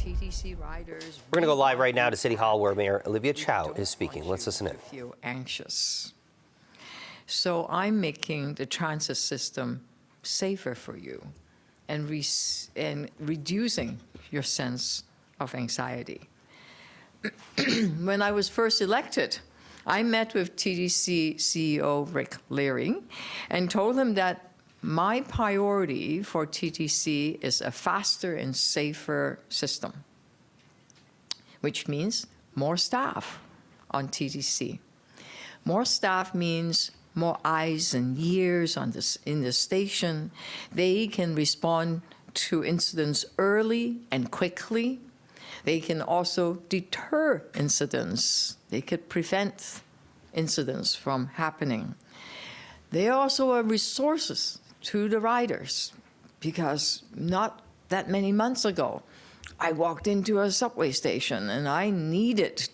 TTC riders. We're going to go live right now to City Hall where Mayor Olivia Chow is speaking. Let's listen in. To feel anxious. So I'm making the transit system safer for you and reducing your sense of anxiety. When I was first elected, I met with TTC CEO Rick Leary and told him that my priority for TTC is a faster and safer system, which means more staff on TTC. More staff means more eyes and ears in the station. They can respond to incidents early and quickly. They can also deter incidents. They could prevent incidents from happening. They also are resources to the riders, because not that many months ago, I walked into a subway station and I needed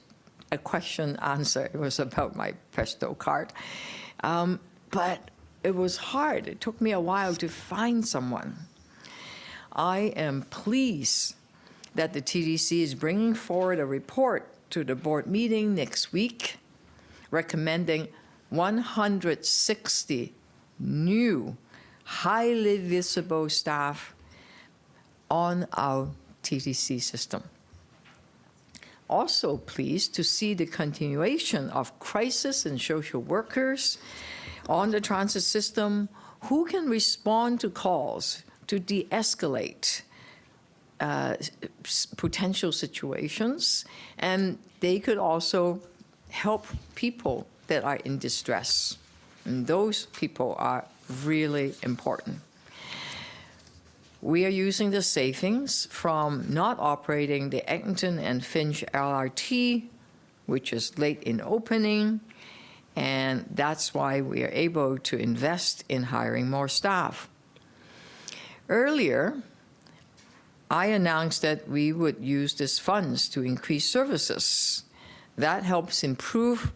a question answered. It was about my Presto card. But it was hard. It took me a while to find someone. I am pleased that the TTC is bringing forward a report to the board meeting next week, recommending 160 new highly visible staff on our TTC system. Also pleased to see the continuation of crisis and social workers on the transit system who can respond to calls to de-escalate potential situations, and they could also help people that are in distress. And those people are really important. We are using the savings from not operating the Eglinton and Finch LRT, which is late in opening, and that's why we are able to invest in hiring more staff. Earlier, I announced that we would use these funds to increase services. That helps improve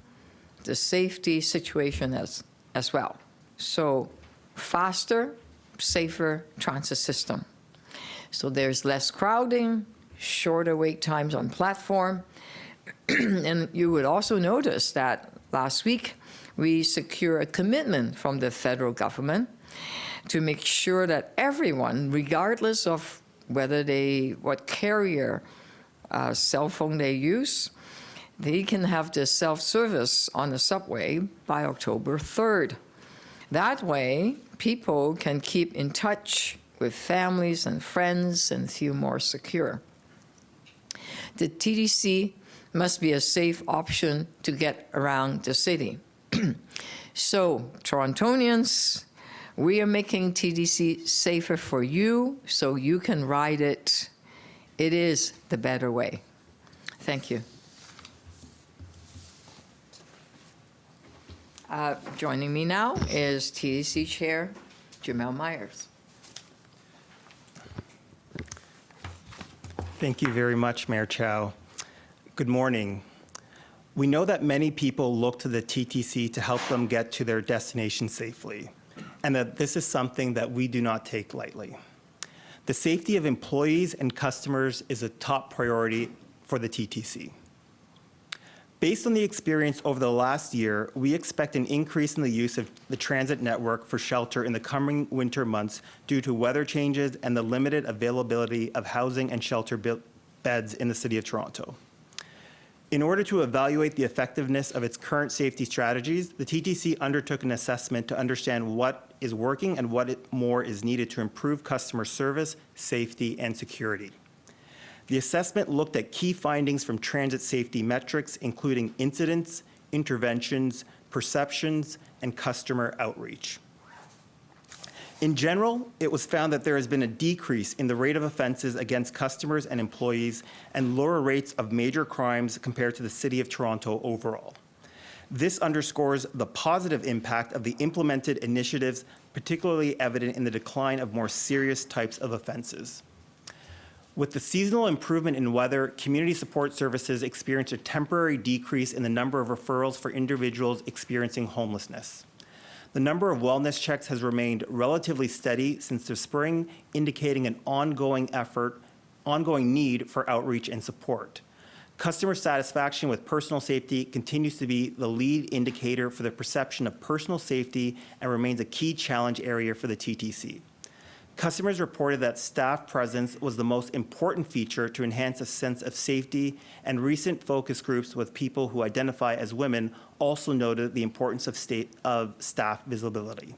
the safety situation as well. So faster, safer transit system. So there's less crowding, shorter wait times on platform. And you would also notice that last week we secured a commitment from the federal government to make sure that everyone, regardless of what carrier cell phone they use, they can have the self-service on the subway by October 3rd. That way, people can keep in touch with families and friends and feel more secure. The TTC must be a safe option to get around the city. So, Torontonians, we are making TTC safer for you so you can ride it. It is the better way. Thank you. Joining me now is TTC Chair Jamel Myers. Thank you very much, Mayor Chow. Good morning. We know that many people look to the TTC to help them get to their destination safely, and that this is something that we do not take lightly. The safety of employees and customers is a top priority for the TTC. Based on the experience over the last year, we expect an increase in the use of the transit network for shelter in the coming winter months due to weather changes and the limited availability of housing and shelter beds in the City of Toronto. In order to evaluate the effectiveness of its current safety strategies, the TTC undertook an assessment to understand what is working and what more is needed to improve customer service, safety, and security. The assessment looked at key findings from transit safety metrics, including incidents, interventions, perceptions, and customer outreach. In general, it was found that there has been a decrease in the rate of offenses against customers and employees and lower rates of major crimes compared to the City of Toronto overall. This underscores the positive impact of the implemented initiatives, particularly evident in the decline of more serious types of offenses. With the seasonal improvement in weather, community support services experienced a temporary decrease in the number of referrals for individuals experiencing homelessness. The number of wellness checks has remained relatively steady since the spring, indicating an ongoing effort ongoing need for outreach and support. Customer satisfaction with personal safety continues to be the lead indicator for the perception of personal safety and remains a key challenge area for the TTC. Customers reported that staff presence was the most important feature to enhance a sense of safety, and recent focus groups with people who identify as women also noted the importance of staff visibility.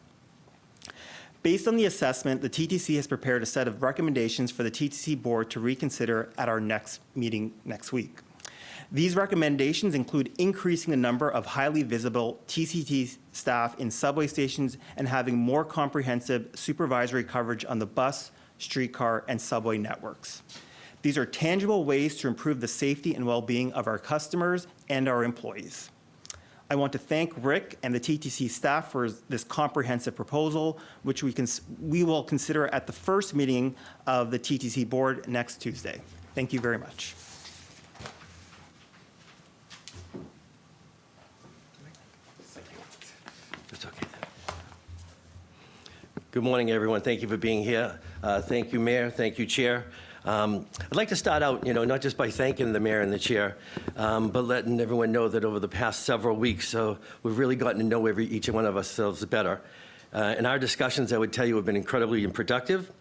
Based on the assessment, the TTC has prepared a set of recommendations for the TTC board to reconsider at our next meeting next week. These recommendations include increasing the number of highly visible TCT staff in subway stations and having more comprehensive supervisory coverage on the bus, streetcar, and subway networks. These are tangible ways to improve the safety and well-being of our customers and our employees. I want to thank Rick and the TTC staff for this comprehensive proposal, which we will consider at the first meeting of the TTC board next Tuesday. Thank you very much. It's okay. Good morning, everyone. Thank you for being here. Thank you, Mayor. Thank you, Chair. I'd like to start out, not just by thanking the Mayor and the Chair, but letting everyone know that over the past several weeks, we've really gotten to know each one of ourselves better. And our discussions, I would tell you, have been incredibly productive,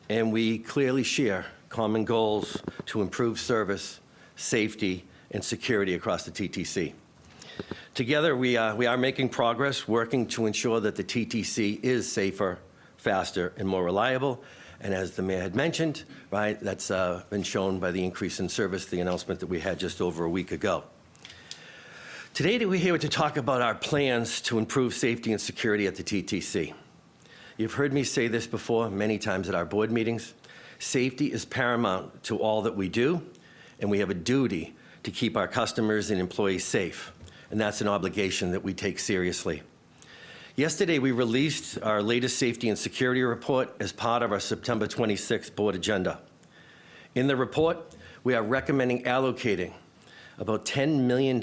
and we clearly share common goals to improve service, safety, and security across the TTC. Together, we are making progress, working to ensure that the TTC is safer, faster, and more reliable. And as the Mayor had mentioned, right, that's been shown by the increase in service, the announcement that we had just over a week ago. Today, we're here to talk about our plans to improve safety and security at the TTC. You've heard me say this before many times at our board meetings. Safety is paramount to all that we do, and we have a duty to keep our customers and employees safe. And that's an obligation that we take seriously. Yesterday, we released our latest safety and security report as part of our September 26th board agenda. In the report, we are recommending allocating about $10 million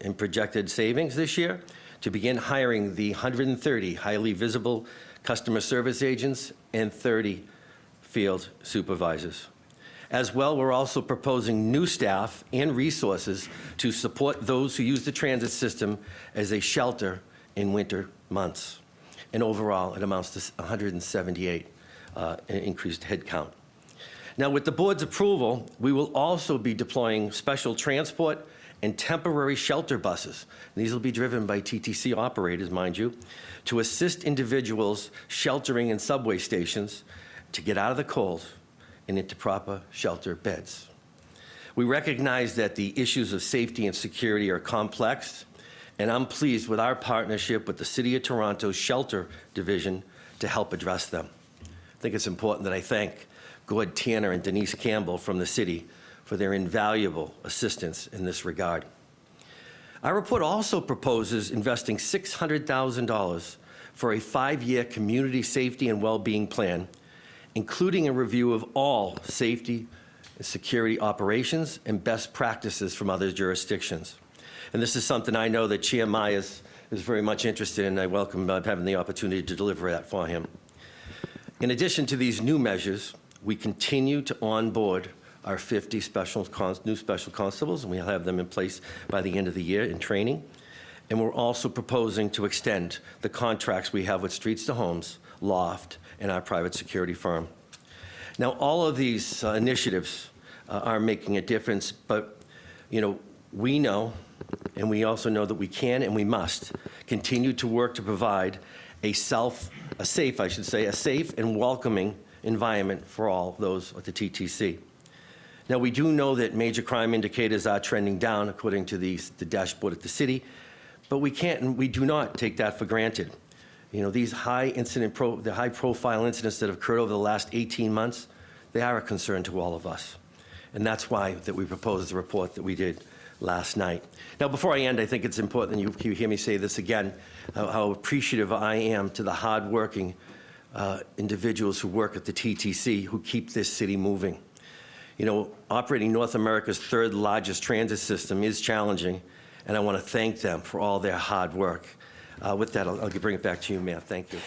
in projected savings this year to begin hiring the 130 highly visible customer service agents and 30 field supervisors. As well, we're also proposing new staff and resources to support those who use the transit system as a shelter in winter months. And overall, it amounts to 178 increased headcount. Now, with the board's approval, we will also be deploying special transport and temporary shelter buses. These will be driven by TTC operators, mind you, to assist individuals sheltering in subway stations to get out of the cold and into proper shelter beds. We recognize that the issues of safety and security are complex, and I'm pleased with our partnership with the City of Toronto's Shelter Division to help address them. I think it's important that I thank Gord Tanner and Denise Campbell from the city for their invaluable assistance in this regard. Our report also proposes investing $600,000 for a 5-year community safety and well-being plan, including a review of all safety and security operations and best practices from other jurisdictions. And this is something I know that Chair Myers is very much interested in, and I welcome having the opportunity to deliver that for him. In addition to these new measures, we continue to onboard our 50 new special constables, and we'll have them in place by the end of the year in training. And we're also proposing to extend the contracts we have with Streets to Homes, Loft, and our private security firm. Now, all of these initiatives are making a difference, but we know, and we also know that we can and we must continue to work to provide a safe and welcoming environment for all those at the TTC. Now, we do know that major crime indicators are trending down according to the dashboard at the city, but we can't and we do not take that for granted. These the high-profile incidents that have occurred over the last 18 months, they are a concern to all of us. And that's why that we proposed the report that we did last night. Now, before I end, I think it's important, and you hear me say this again, how appreciative I am to the hard-working individuals who work at the TTC who keep this city moving. Operating North America's third largest transit system is challenging, and I want to thank them for all their hard work. With that, I'll bring it back to you, Mayor. Thank you.